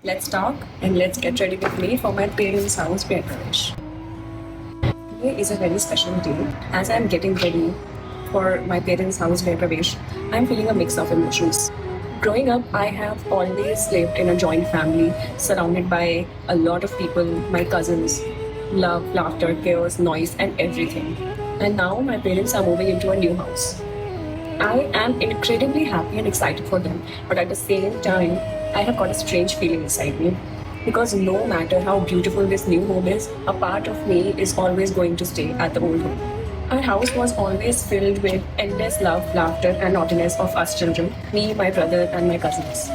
Let's talk and let's get ready with me for my parents' house Pravesh. Today is a very special day. As I'm getting ready for my parents' house Pravesh, I'm feeling a mix of emotions. Growing up, I have always lived in a joint family, surrounded by a lot of people, my cousins, love, laughter, chaos, noise, and everything. And now my parents are moving into a new house. I am incredibly happy and excited for them, but at the same time, I have got a strange feeling inside me. Because no matter how beautiful this new home is, a part of me is always going to stay at the old home. Our house was always filled with endless love, laughter, and naughtiness of us children, me, my brother, and my cousins.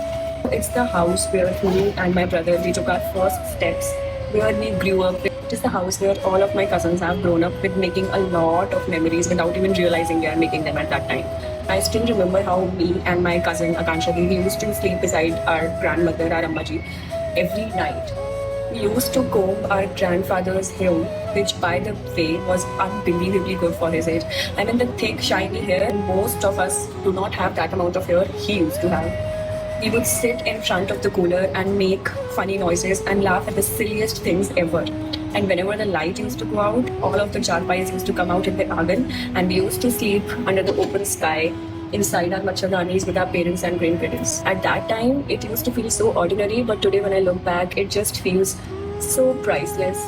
It's the house where me and my brother we took our first steps, where we grew up. It is the house where all of my cousins have grown up with, making a lot of memories without even realizing they are making them at that time. I still remember how me and my cousin Akansha we used to sleep beside our grandmother, our Ammaji, every night. We used to comb our grandfather's hair, which by the way was unbelievably good for his age. I mean, the thick, shiny hair, most of us do not have that amount of hair he used to have. We would sit in front of the cooler and make funny noises and laugh at the silliest things ever. And whenever the light used to go out, all of the charpais used to come out in the oven, and we used to sleep under the open sky inside our machadanis with our parents and grandparents. At that time, it used to feel so ordinary, but today when I look back, it just feels so priceless.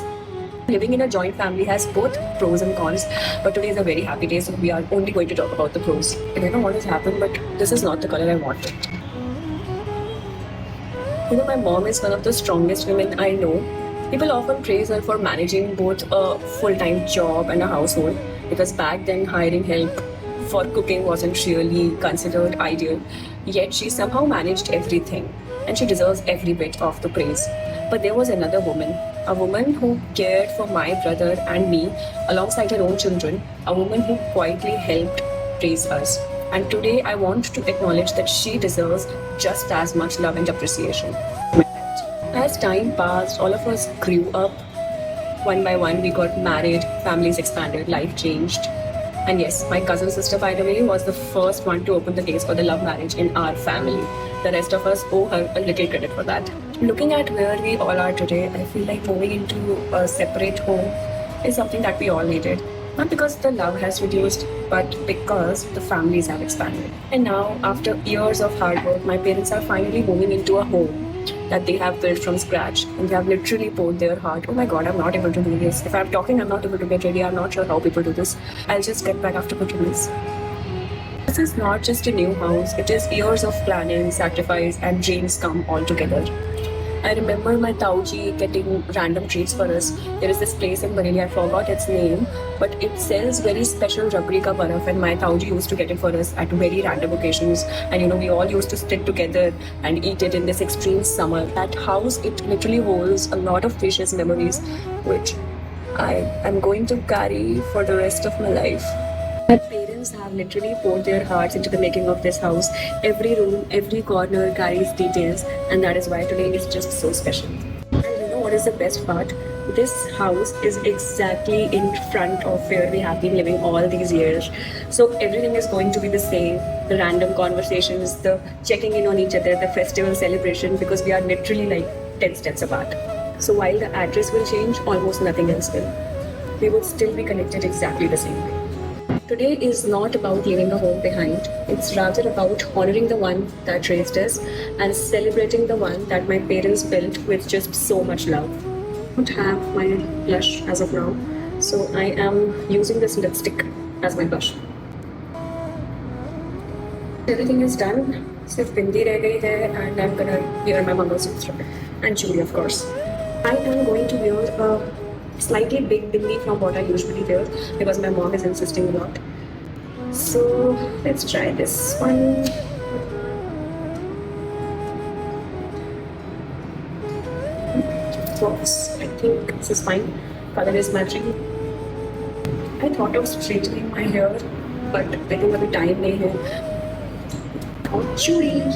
Living in a joint family has both pros and cons, but today is a very happy day, so we are only going to talk about the pros. I don't know what has happened, but this is not the color I wanted. My mom is one of the strongest women I know. People often praise her for managing both a full-time job and a household, because back then hiring help for cooking wasn't really considered ideal. Yet she somehow managed everything, and she deserves every bit of the praise. But there was another woman, a woman who cared for my brother and me alongside her own children, a woman who quietly helped raise us. And today I want to acknowledge that she deserves just as much love and appreciation. As time passed, all of us grew up. One by one, we got married, families expanded, life changed. And yes, my cousin sister, by the way, was the first one to open the case for the love marriage in our family. The rest of us owe her a little credit for that. Looking at where we all are today, I feel like moving into a separate home is something that we all needed. Not because the love has reduced, but because the families have expanded. And now, after years of hard work, my parents are finally moving into a home that they have built from scratch, and they have literally poured their heart. Oh my god, I'm not able to do this. If I'm talking, I'm not able to get ready. I'm not sure how people do this. I'll just get back after 2 minutes. This is not just a new house, it is years of planning, sacrifice, and dreams come all together. I remember my Tauji getting random treats for us. There is this place in Bareilly, I forgot its name, but it sells very special rabri ka baraf, and my Tauji used to get it for us at very random occasions. And we all used to sit together and eat it in this extreme summer. That house, it literally holds a lot of precious memories, which I am going to carry for the rest of my life. My parents have literally poured their hearts into the making of this house. Every room, every corner carries details, and that is why today is just so special. And you know what is the best part? This house is exactly in front of where we have been living all these years. So everything is going to be the same. The random conversations, the checking in on each other, the festival celebration, because we are literally like 10 steps apart. So while the address will change, almost nothing else will. We would still be connected exactly the same way. Today is not about leaving a home behind. It's rather about honoring the one that raised us and celebrating the one that my parents built with just so much love. I don't have my blush as of now, so I am using this lipstick as my blush. Everything is done. Sirf bindi reh gayi hai, and I'm gonna wear my Mangalsutra and jewelry, of course. I am going to wear a slightly big bindi from what I usually wear because my mom is insisting a lot. So let's try this one. Works. I think this is fine. Color is matching. I thought of straightening my hair, but I think अभी time नहीं है. Oh, chudis.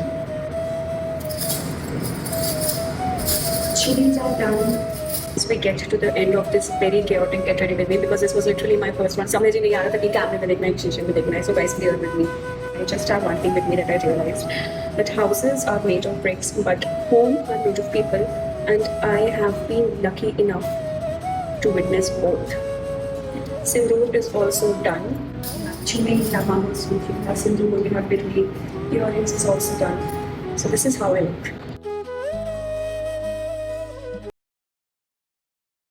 Chudis are done. As we get to the end of this very chaotic get ready with me, because this was literally my first one. समझ ही नहीं आ रहा था कि कैमरे में देखना है, शीशे में देखना है. So guys, bear with me. I just have one thing with me that I realized, that houses are made of bricks, but home are made of people, and I have been lucky enough to witness both. Sindoor is also done. Actually, Lama was speaking. Sindoor, we have been earrings is also done. So this is how I look.